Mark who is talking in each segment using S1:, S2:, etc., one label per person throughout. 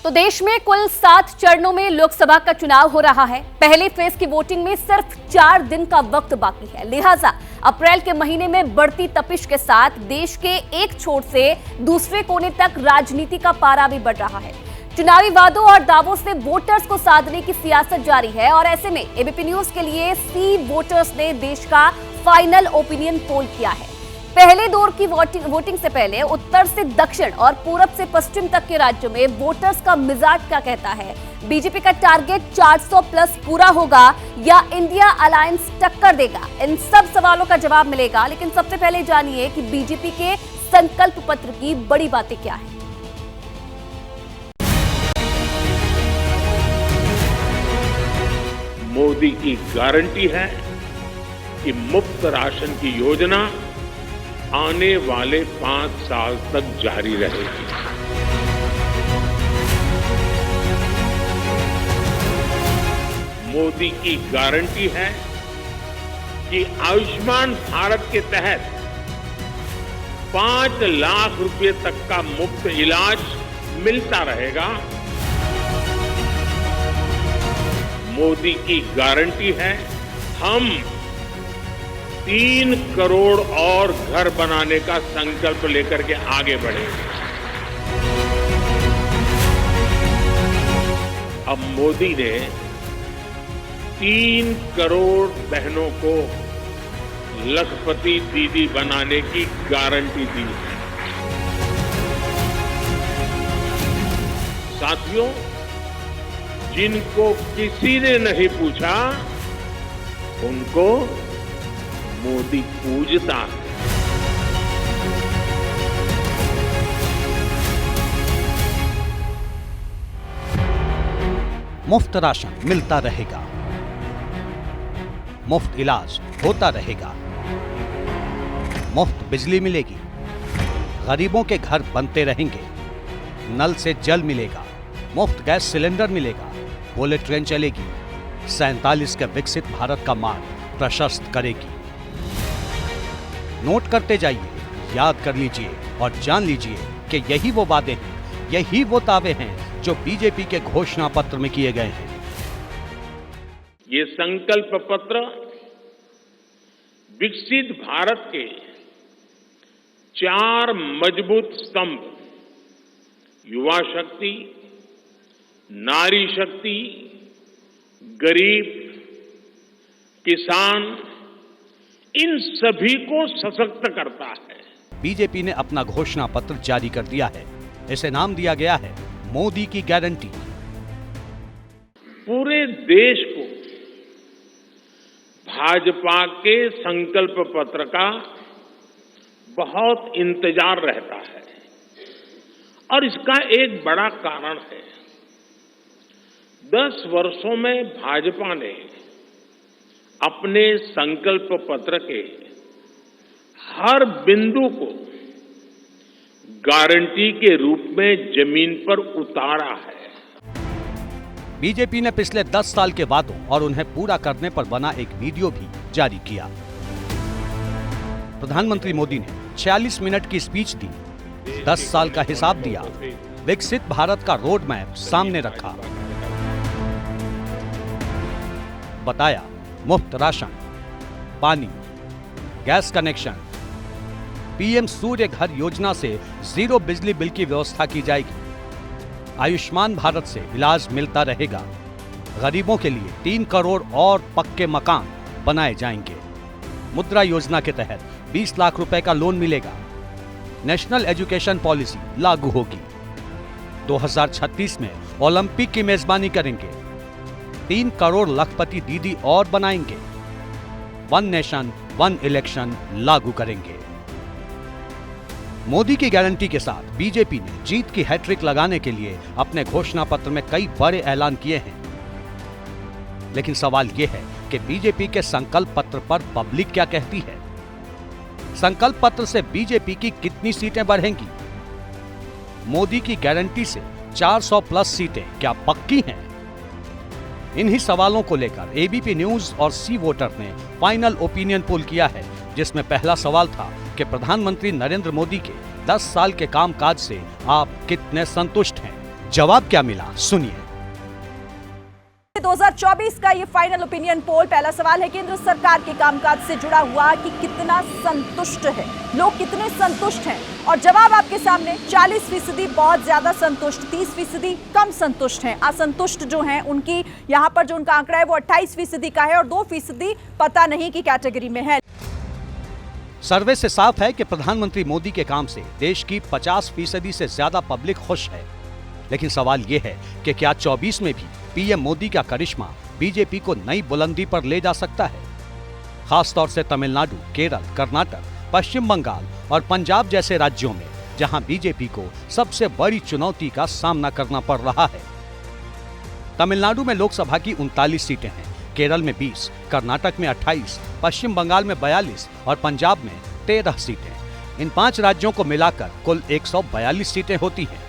S1: तो देश में कुल 7 चरणों में लोकसभा का चुनाव हो रहा है। पहले फेज की वोटिंग में सिर्फ 4 दिन का वक्त बाकी है। लिहाजा अप्रैल के महीने में बढ़ती तपिश के साथ देश के एक छोर से दूसरे कोने तक राजनीति का पारा भी बढ़ रहा है। चुनावी वादों और दावों से वोटर्स को साधने की सियासत जारी है और ऐसे में एबीपी न्यूज के लिए सी वोटर्स ने देश का फाइनल ओपिनियन पोल किया है। पहले दौर की वोटिंग से पहले उत्तर से दक्षिण और पूरब से पश्चिम तक के राज्यों में वोटर्स का मिजाज क्या कहता है? बीजेपी का टारगेट 400 प्लस पूरा होगा या इंडिया अलायंस टक्कर देगा? इन सब सवालों का जवाब मिलेगा, लेकिन सबसे पहले जानिए कि बीजेपी के संकल्प पत्र की बड़ी बातें क्या है।
S2: मोदी की गारंटी है कि मुफ्त राशन की योजना आने वाले 5 साल तक जारी रहेगी। मोदी की गारंटी है कि आयुष्मान भारत के तहत 5 लाख रुपए तक का मुफ्त इलाज मिलता रहेगा। मोदी की गारंटी है हम 3 करोड़ और घर बनाने का संकल्प लेकर के आगे बढ़ेंगे। अब मोदी ने 3 करोड़ बहनों को लखपति दीदी बनाने की गारंटी दी है। साथियों, जिनको किसी ने नहीं पूछा उनको मोदी पूजता है।
S3: मुफ्त राशन मिलता रहेगा, मुफ्त इलाज होता रहेगा, मुफ्त बिजली मिलेगी, गरीबों के घर बनते रहेंगे, नल से जल मिलेगा, मुफ्त गैस सिलेंडर मिलेगा, बुलेट ट्रेन चलेगी, 47 के विकसित भारत का मार्ग प्रशस्त करेगी। नोट करते जाइए, याद कर लीजिए और जान लीजिए कि यही वो वादे हैं, यही वो दावे हैं जो बीजेपी के घोषणा पत्र में किए गए हैं।
S2: ये संकल्प पत्र विकसित भारत के 4 मजबूत स्तंभ युवा शक्ति, नारी शक्ति, गरीब, किसान, इन सभी को सशक्त करता है।
S3: बीजेपी ने अपना घोषणा पत्र जारी कर दिया है। इसे नाम दिया गया है मोदी की गारंटी।
S2: पूरे देश को भाजपा के संकल्प पत्र का बहुत इंतजार रहता है और इसका एक बड़ा कारण है। 10 वर्षों में भाजपा ने अपने संकल्प पत्र के हर बिंदु को गारंटी के रूप में जमीन पर उतारा है।
S3: बीजेपी ने पिछले 10 साल के वादों और उन्हें पूरा करने पर बना एक वीडियो भी जारी किया। प्रधानमंत्री मोदी ने 46 मिनट की स्पीच दी, 10 साल का हिसाब दिया, विकसित भारत का रोड मैप सामने रखा, बताया मुफ्त राशन, पानी, गैस कनेक्शन, पीएम सूर्य घर योजना से 0 बिजली बिल की व्यवस्था की जाएगी, आयुष्मान भारत से इलाज मिलता रहेगा, गरीबों के लिए 3 करोड़ और पक्के मकान बनाए जाएंगे, मुद्रा योजना के तहत 20 लाख रुपए का लोन मिलेगा, नेशनल एजुकेशन पॉलिसी लागू होगी, 2036 में ओलंपिक की मेजबानी करेंगे, 3 करोड़ लखपति दीदी और बनाएंगे, 1 नेशन 1 इलेक्शन लागू करेंगे। मोदी की गारंटी के साथ बीजेपी ने जीत की हैट्रिक लगाने के लिए अपने घोषणा पत्र में कई बड़े ऐलान किए हैं। लेकिन सवाल यह है कि बीजेपी के संकल्प पत्र पर पब्लिक क्या कहती है? संकल्प पत्र से बीजेपी की कितनी सीटें बढ़ेंगी? मोदी की गारंटी से 400 प्लस सीटें क्या पक्की हैं? इन्हीं सवालों को लेकर एबीपी न्यूज और सी वोटर ने फाइनल ओपिनियन पोल किया है, जिसमें पहला सवाल था कि प्रधानमंत्री नरेंद्र मोदी के 10 साल के कामकाज से आप कितने संतुष्ट हैं। जवाब क्या मिला, सुनिए।
S4: 2024 का ये फाइनल ओपिनियन पोल, पहला सवाल है केंद्र सरकार के कामकाज से जुड़ा हुआ कि कितना संतुष्ट है, लोग कितने संतुष्ट हैं। और जवाब आपके सामने, 40% बहुत ज्यादा संतुष्ट, 30% कम संतुष्ट हैं। असंतुष्ट जो हैं उनकी यहाँ पर जो उनका आंकड़ा है वो 28% का है और 2% पता नहीं की कैटेगरी में है।
S3: सर्वे से साफ है कि प्रधानमंत्री मोदी के काम से देश की 50% से ज्यादा पब्लिक खुश है। लेकिन सवाल यह है कि क्या 24 में भी पीएम मोदी का करिश्मा बीजेपी को नई बुलंदी पर ले जा सकता है? खासतौर से तमिलनाडु, केरल, कर्नाटक, पश्चिम बंगाल और पंजाब जैसे राज्यों में, जहां बीजेपी को सबसे बड़ी चुनौती का सामना करना पड़ रहा है। तमिलनाडु में लोकसभा की 39 सीटें हैं, केरल में 20, कर्नाटक में 28, पश्चिम बंगाल में 42 और पंजाब में 13 सीटें। इन 5 राज्यों को मिलाकर कुल 142 सीटें होती हैं।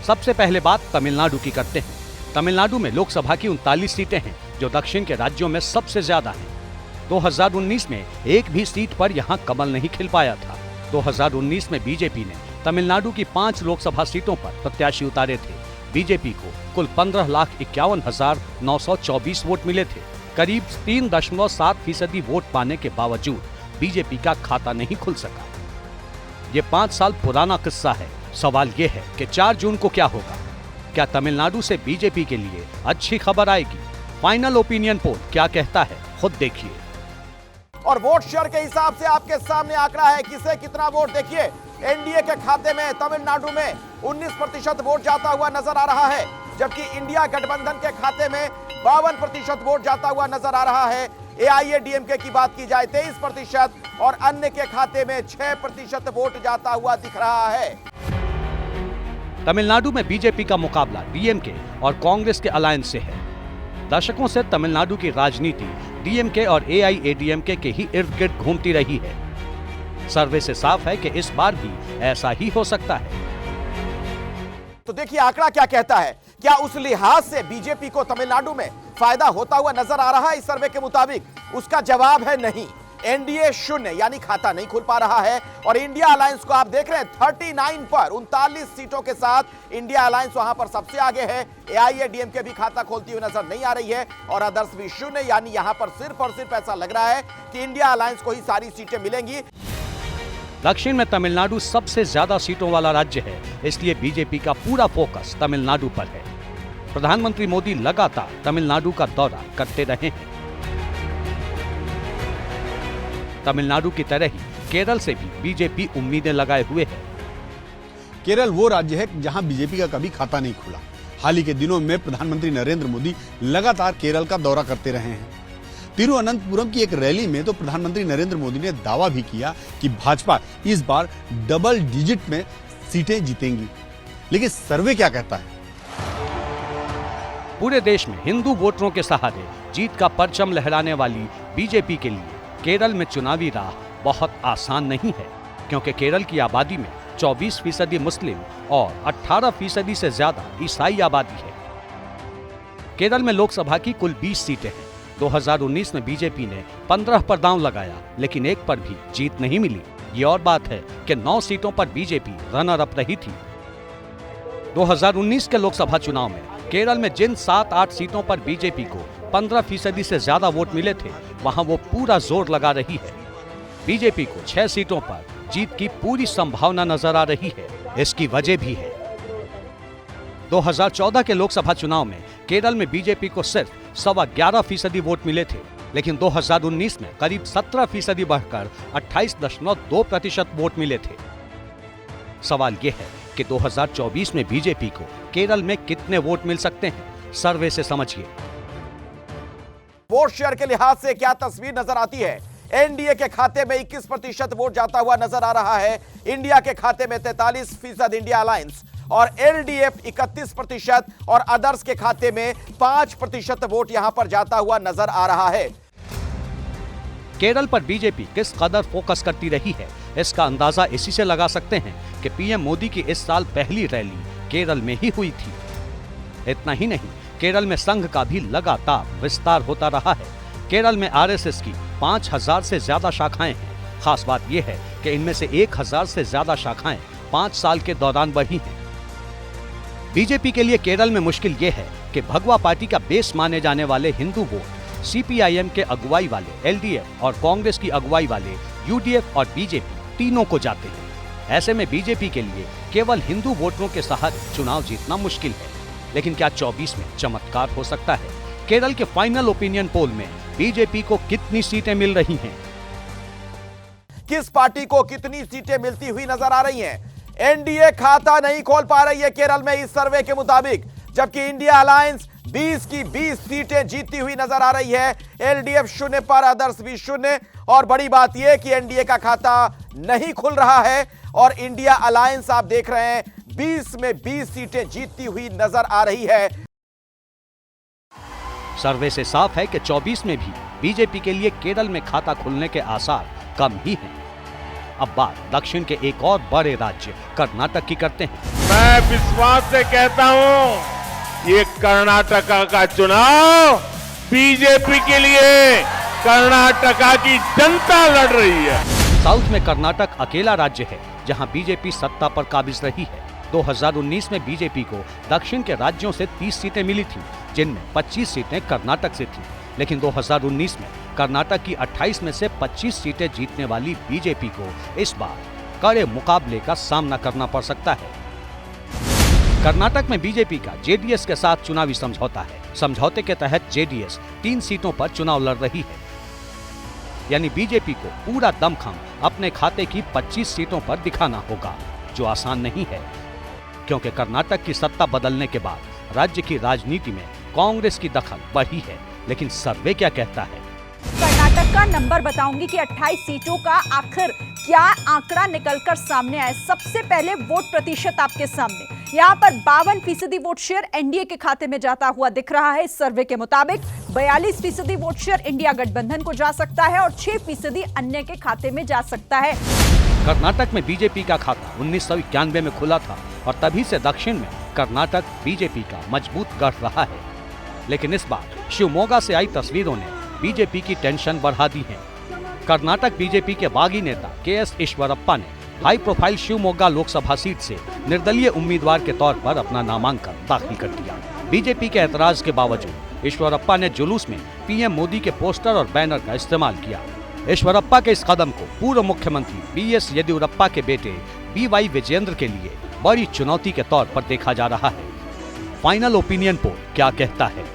S3: सबसे पहले बात तमिलनाडु की करते हैं। तमिलनाडु में लोकसभा की 39 सीटें हैं, जो दक्षिण के राज्यों में सबसे ज्यादा हैं। 2019 में एक भी सीट पर यहां कमल नहीं खिल पाया था। 2019 में बीजेपी ने तमिलनाडु की 5 लोकसभा सीटों पर प्रत्याशी उतारे थे। बीजेपी को कुल 15,51,924 वोट मिले थे। करीब 3.7% वोट पाने के बावजूद बीजेपी का खाता नहीं खुल सका। ये 5 साल पुराना किस्सा है। सवाल ये है कि 4 जून को क्या होगा? क्या तमिलनाडु से बीजेपी के लिए अच्छी खबर आएगी? फाइनल ओपिनियन पोल क्या कहता है, खुद देखिए।
S5: और वोट शेयर के हिसाब से आपके सामने आंकड़ा है, किसे कितना वोट देखिए। एनडीए के खाते में तमिलनाडु में 19% वोट जाता हुआ नजर आ रहा है, जबकि इंडिया गठबंधन के खाते में 52% वोट जाता हुआ नजर आ रहा है। एआईएडीएमके की बात की जाए 23% और अन्य के खाते में 6% वोट जाता हुआ दिख रहा है।
S3: तमिलनाडु में बीजेपी का मुकाबला डीएमके और कांग्रेस के अलायंस से है। दशकों से तमिलनाडु की राजनीति डीएमके और एआईएडीएमके के ही इर्द गिर्द घूमती रही है। सर्वे से साफ है कि इस बार भी ऐसा ही हो सकता है।
S5: तो देखिए आंकड़ा क्या कहता है। क्या उस लिहाज से बीजेपी को तमिलनाडु में फायदा होता हुआ नजर आ रहा है? इस सर्वे के मुताबिक उसका जवाब है नहीं। एनडीए 0 यानी खाता नहीं खुल पा रहा है। और इंडिया अलायंस को आप देख रहे हैं 39 पर 39 सीटों के साथ इंडिया अलायंस वहां पर सबसे आगे है। एआईएडीएमके भी खाता खोलती हुई नजर नहीं आ रही है और अदर्स भी 0, यानी यहां पर सिर्फ और सिर्फ ऐसा लग रहा है कि इंडिया अलायंस को ही सारी सीटें मिलेंगी।
S3: दक्षिण में तमिलनाडु सबसे ज्यादा सीटों वाला राज्य है, इसलिए बीजेपी का पूरा फोकस तमिलनाडु पर है। प्रधानमंत्री मोदी लगातार तमिलनाडु का दौरा करते रहे हैं। तमिलनाडु की तरह ही केरल से भी बीजेपी उम्मीदें लगाए हुए है।
S6: केरल वो राज्य है जहां बीजेपी का कभी खाता नहीं खुला। हाल ही के दिनों में प्रधानमंत्री नरेंद्र मोदी लगातार केरल का दौरा करते रहे हैं। तिरुवनंतपुरम की एक रैली में तो प्रधानमंत्री नरेंद्र मोदी ने दावा भी किया कि भाजपा इस बार डबल डिजिट में सीटें जीतेंगी। लेकिन सर्वे क्या कहता है?
S3: पूरे देश में हिंदू वोटरों के सहारे जीत का परचम लहराने वाली बीजेपी के लिए केरल में चुनावी राह बहुत आसान नहीं है, क्योंकि केरल की आबादी में 24% मुस्लिम और 18% से ज्यादा ईसाई आबादी है। केरल में लोकसभा की कुल 20 सीटें हैं। 2019 में बीजेपी ने 15 पर दांव लगाया, लेकिन एक पर भी जीत नहीं मिली। ये और बात है कि 9 सीटों पर बीजेपी रनर अप रही थी। 2019 के लोकसभा चुनाव में केरल में जिन 7-8 सीटों पर बीजेपी को 15% से ज्यादा वोट मिले थे, वहां वो पूरा जोर लगा रही है। बीजेपी को 6 सीटों पर जीत की पूरी संभावना नजर आ रही है। इसकी वजह भी है। 2014 के लोकसभा चुनाव में केरल में बीजेपी को सिर्फ 11.25% वोट मिले थे, लेकिन 2019 में करीब 17% बढ़कर 28.2% वोट मिले थे। सवाल यह है कि 2024 में बीजेपी को केरल में कितने वोट मिल सकते हैं? सर्वे से समझिए।
S5: वोट शेयर के लिहाज से क्या तस्वीर नजर आती है? एनडीए के खाते में 21% वोट जाता हुआ नजर आ रहा है। इंडिया के खाते में 43% इंडिया अलायंस और एलडीएफ 31% और अदर्स के खाते में 5% वोट यहां पर जाता हुआ नजर आ रहा है।
S3: केरल पर बीजेपी किस कदर फोकस करती रही है, इसका अंदाजा इसी से लगा सकते हैं कि पीएम मोदी की इस साल पहली रैली केरल में ही हुई थी। इतना ही नहीं, केरल में संघ का भी लगातार विस्तार होता रहा है। केरल में आरएसएस की 5000 से ज्यादा शाखाएं हैं। खास बात यह है कि इनमें से 1000 से ज्यादा शाखाएं 5 साल के दौरान बढ़ी हैं। बीजेपी के लिए केरल में मुश्किल ये है कि भगवा पार्टी का बेस माने जाने वाले हिंदू वोट सीपीआईएम के अगुवाई वाले एलडीएफ और कांग्रेस की अगुवाई वाले यूडीएफ और बीजेपी तीनों को जाते हैं। ऐसे में बीजेपी के लिए केवल हिंदू वोटरों के सहारे चुनाव जीतना मुश्किल है। लेकिन क्या 24 में चमत्कार हो सकता है? केरल के फाइनल ओपिनियन पोल में बीजेपी को कितनी सीटें मिल रही हैं?
S5: किस पार्टी को कितनी सीटें मिलती हुई नजर आ रही हैं? एनडीए खाता नहीं खोल पा रही है केरल में इस सर्वे के मुताबिक, जबकि इंडिया अलायंस 20 की 20 सीटें जीतती हुई नजर आ रही है। एलडीएफ शून्य पर, अदर्स भी शून्य। और बड़ी बात यह कि एनडीए का खाता नहीं खुल रहा है और इंडिया अलायंस आप देख रहे हैं 20 में 20 सीटें जीतती हुई नजर आ रही है।
S3: सर्वे से साफ है कि 24 में भी बीजेपी के लिए केरल में खाता खुलने के आसार कम ही हैं। अब बात दक्षिण के एक और बड़े राज्य कर्नाटक की करते हैं।
S2: मैं विश्वास से कहता हूं, ये कर्नाटका का चुनाव बीजेपी के लिए कर्नाटका की जनता लड़ रही है।
S3: साउथ में कर्नाटक अकेला राज्य है जहां बीजेपी सत्ता पर काबिज रही है। 2019 में बीजेपी को दक्षिण के राज्यों से 30 सीटें मिली थीं, जिनमें 25 सीटें कर्नाटक से थीं। लेकिन 2019 में कर्नाटक की 28 में से 25 सीटें जीतने वाली बीजेपी को इस बार कड़े मुकाबले का सामना करना पड़ सकता है। कर्नाटक में बीजेपी का जेडीएस के साथ चुनावी समझौता है। समझौते के तहत जेडीएस 3 सीटों पर चुनाव लड़ रही है, यानी बीजेपी को पूरा दमखम अपने खाते की 25 सीटों पर दिखाना होगा, जो आसान नहीं है, क्योंकि कर्नाटक की सत्ता बदलने के बाद राज्य की राजनीति में कांग्रेस की दखल बढ़ी है। लेकिन सर्वे क्या कहता है?
S4: कर्नाटक का नंबर बताऊंगी कि 28 सीटों का आखिर क्या आंकड़ा निकलकर सामने आया। सबसे पहले वोट प्रतिशत आपके सामने, यहाँ पर 52% वोट शेयर एनडीए के खाते में जाता हुआ दिख रहा है। इस सर्वे के मुताबिक 42% वोट शेयर इंडिया गठबंधन को जा सकता है और 6% अन्य के खाते में जा सकता है।
S3: कर्नाटक में बीजेपी का खाता 1991 में खुला था और तभी से दक्षिण में कर्नाटक बीजेपी का मजबूत गढ़ रहा है। लेकिन इस बार शिवमोगा से आई तस्वीरों ने बीजेपी की टेंशन बढ़ा दी है। कर्नाटक बीजेपी के बागी नेता केएस ईश्वरप्पा ने high profile Shivamogga Lok Sabha seat से निर्दलीय उम्मीदवार के तौर पर अपना नामांकन दाखिल कर दिया। बीजेपी के ऐतराज के बावजूद ईश्वरप्पा ने जुलूस में पीएम मोदी के पोस्टर और बैनर का इस्तेमाल किया। ईश्वरप्पा के इस कदम को पूर्व मुख्यमंत्री बीएस येदियुरप्पा के बेटे बीवाई विजयेंद्र के लिए बड़ी चुनौती के तौर पर देखा जा रहा है। फाइनल ओपिनियन पोल क्या कहता है?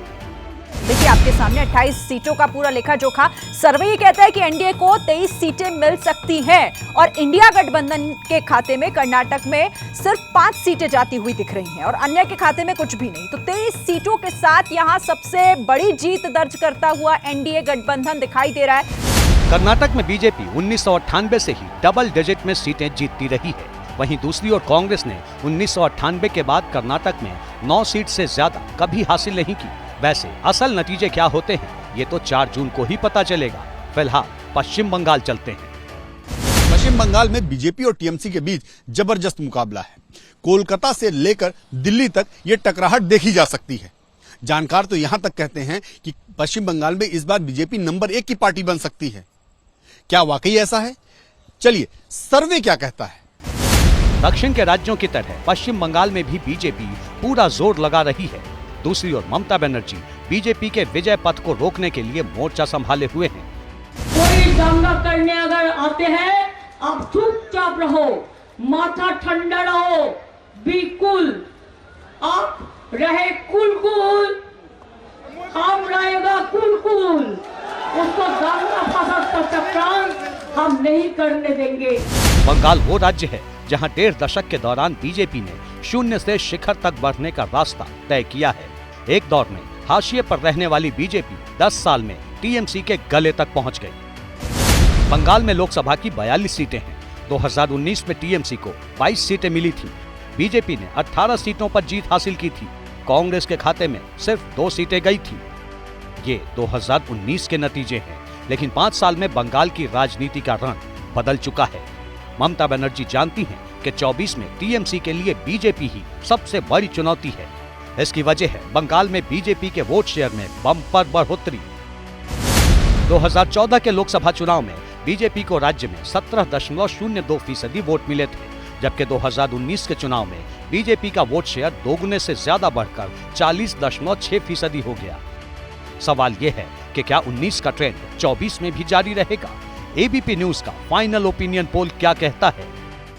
S4: देखिए आपके सामने 28 सीटों का पूरा लेखा जोखा। सर्वे ये कहता है कि एनडीए को 23 सीटें मिल सकती हैं और इंडिया गठबंधन के खाते में कर्नाटक में सिर्फ 5 सीटें जाती हुई दिख रही हैं और अन्य के खाते में कुछ भी नहीं। तो 23 सीटों के साथ यहां सबसे बड़ी जीत दर्ज करता हुआ एनडीए गठबंधन दिखाई दे रहा है।
S3: कर्नाटक में बीजेपी 1998 से ही डबल डिजिट में सीटें जीतती रही है। वहीं दूसरी ओर कांग्रेस ने 1998 के बाद कर्नाटक में 9 सीट से ज्यादा कभी हासिल नहीं की। वैसे असल नतीजे क्या होते हैं ये तो 4 जून को ही पता चलेगा। फिलहाल पश्चिम बंगाल चलते हैं।
S6: पश्चिम बंगाल में बीजेपी और टीएमसी के बीच जबरदस्त मुकाबला है। कोलकाता से लेकर दिल्ली तक ये टकराहट देखी जा सकती है। जानकार तो यहां तक कहते हैं कि पश्चिम बंगाल में इस बार बीजेपी नंबर 1 की पार्टी बन सकती है। क्या वाकई ऐसा है? चलिए सर्वे क्या कहता है।
S3: दक्षिण के राज्यों की तरह पश्चिम बंगाल में भी बीजेपी पूरा जोर लगा रही है। दूसरी ओर ममता बनर्जी बीजेपी के विजय पथ को रोकने के लिए मोर्चा संभाले हुए हैं।
S7: कोई दंगा करने अगर आते हैं, आप चुपचाप रहो, माथा ठंडा रहो, बिल्कुल आप रहे कुल, हम रहेगा कुल, उसको दंगा फसाद का चक्रांत हम नहीं करने देंगे।
S3: बंगाल वो राज्य है जहां 1.5 दशक के दौरान बीजेपी ने शून्य से शिखर तक बढ़ने का रास्ता तय किया है। एक दौर में हाशिए पर रहने वाली बीजेपी 10 साल में टीएमसी के गले तक पहुंच गई। बंगाल में लोकसभा की 42 सीटें हैं। 2019 में टीएमसी को 22 सीटें मिली थी। बीजेपी ने 18 सीटों पर जीत हासिल की थी। कांग्रेस के खाते में सिर्फ 2 सीटें गई थी। ये 2019 के नतीजे हैं, लेकिन 5 साल में बंगाल की राजनीति का रंग बदल चुका है। ममता बनर्जी जानती हैं कि 24 में टीएमसी के लिए बीजेपी ही सबसे बड़ी चुनौती है। इसकी वजह है बंगाल में बीजेपी के वोट शेयर में बम्पर बढ़ोतरी। 2014 के लोकसभा चुनाव में बीजेपी को राज्य में 17.02% वोट मिले थे। जबकि 2019 के चुनाव में बीजेपी का वोट शेयर दोगुने से ज्यादा बढ़कर 40.6% हो गया। सवाल यह है कि क्या 19 का ट्रेंड 24 में भी जारी रहेगा? एबीपी न्यूज का फाइनल ओपिनियन पोल क्या कहता है?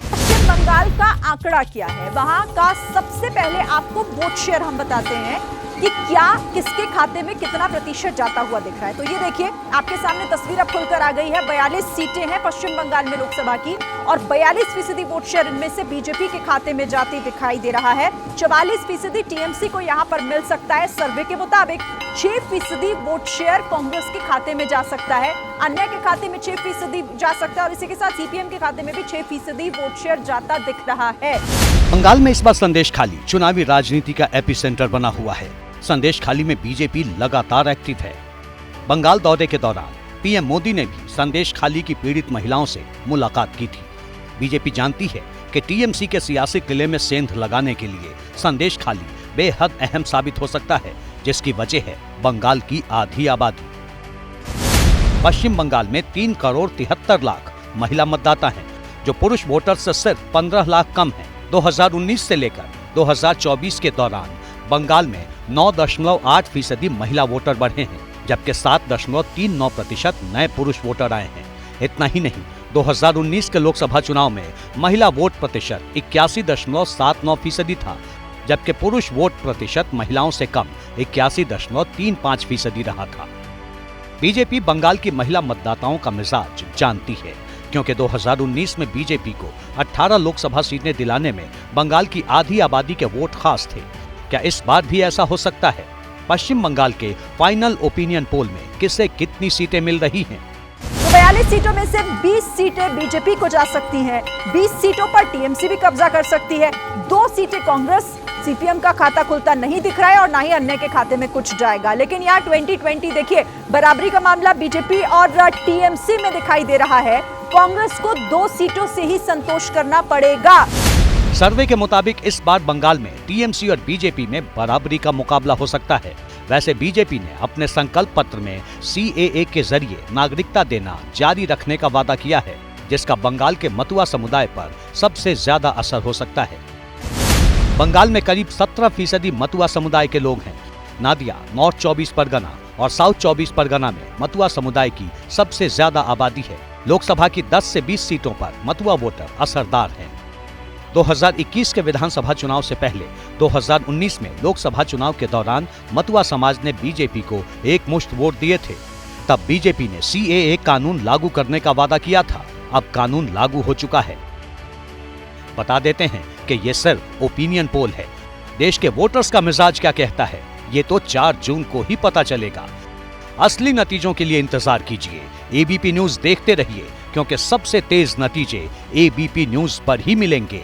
S4: पश्चिम बंगाल का आंकड़ा क्या है? वहां का सबसे पहले आपको वोट शेयर हम बताते हैं कि क्या किसके खाते में कितना प्रतिशत जाता हुआ दिख रहा है। तो ये देखिए, आपके सामने तस्वीर अब खुलकर आ गई है। 42 सीटें हैं पश्चिम बंगाल में लोकसभा की और 42% वोट शेयर इनमें से बीजेपी के खाते में जाती दिखाई दे रहा है। 44% टीएमसी को यहां पर मिल सकता है। सर्वे के मुताबिक 6% वोट शेयर कांग्रेस के खाते में जा सकता है, अन्य के खाते में 6% जा सकता है और इसी के साथ सीपीएम के खाते में भी 6% वोट शेयर जाता दिख रहा है।
S3: बंगाल में इस बार संदेशखाली चुनावी राजनीति का एपिसेंटर बना हुआ है। संदेशखाली में बीजेपी लगातार एक्टिव है। बंगाल दौरे के दौरान पीएम मोदी ने भी संदेशखाली की पीड़ित महिलाओं से मुलाकात की थी। बीजेपी जानती है कि टीएमसी के सियासी किले में सेंध लगाने के लिए संदेशखाली बेहद अहम साबित हो सकता है, जिसकी वजह है बंगाल की आधी आबादी। पश्चिम बंगाल में 3,73,00,000 महिला मतदाता हैं, जो पुरुष वोटर से सिर्फ 15 लाख कम हैं। 2019 से लेकर 2024 के दौरान बंगाल में 9.8% महिला वोटर बढ़े हैं, जबकि 7.39% नए पुरुष वोटर आए हैं। इतना ही नहीं, 2019 के लोकसभा चुनाव में महिला वोट प्रतिशत 81.79% था, जबकि पुरुष वोट प्रतिशत महिलाओं से कम 81.35% रहा था। बीजेपी बंगाल की महिला मतदाताओं का मिजाज जानती है, क्योंकि 2019 में बीजेपी को 18 लोकसभा सीटें दिलाने में बंगाल की आधी आबादी के वोट खास थे। क्या इस बार भी ऐसा हो सकता है? पश्चिम बंगाल के फाइनल ओपिनियन पोल में किसे कितनी सीटें मिल रही हैं?
S4: तो 42 सीटों में से 20 सीटें बीजेपी को जा सकती हैं, 20 सीटों पर टीएमसी भी कब्जा कर सकती है, 2 सीटें कांग्रेस, सीपीएम का खाता खुलता नहीं दिख रहा है और ना ही अन्य के खाते में कुछ जाएगा। लेकिन यहाँ 2020 देखिए, बराबरी का मामला बीजेपी और टीएमसी में दिखाई दे रहा है। कांग्रेस को 2 सीटों से ही संतोष करना पड़ेगा।
S3: सर्वे के मुताबिक इस बार बंगाल में टीएमसी और बीजेपी में बराबरी का मुकाबला हो सकता है। वैसे बीजेपी ने अपने संकल्प पत्र में सीएए के जरिए नागरिकता देना जारी रखने का वादा किया है, जिसका बंगाल के मतुआ समुदाय पर सबसे ज्यादा असर हो सकता है। बंगाल में करीब 17% मतुआ समुदाय के लोग हैं। नादिया, नॉर्थ 24 परगना और साउथ 24 परगना में मतुआ समुदाय की सबसे ज्यादा आबादी है। लोकसभा की 10 से 20 सीटों पर मतुआ वोटर असरदार हैं। 2021 के विधानसभा चुनाव से पहले 2019 में लोकसभा चुनाव के दौरान मतुआ समाज ने बीजेपी को एक मुश्त वोट दिए थे। तब बीजेपी ने सीएए कानून लागू करने का वादा किया था। अब कानून लागू हो चुका है। बता देते हैं कि ये सिर्फ ओपिनियन पोल है। देश के वोटर्स का मिजाज क्या कहता है, ये तो 4 जून को ही पता चलेगा। असली नतीजों के लिए इंतजार कीजिए। एबीपी न्यूज देखते रहिए, क्योंकि सबसे तेज नतीजे एबीपी न्यूज पर ही मिलेंगे।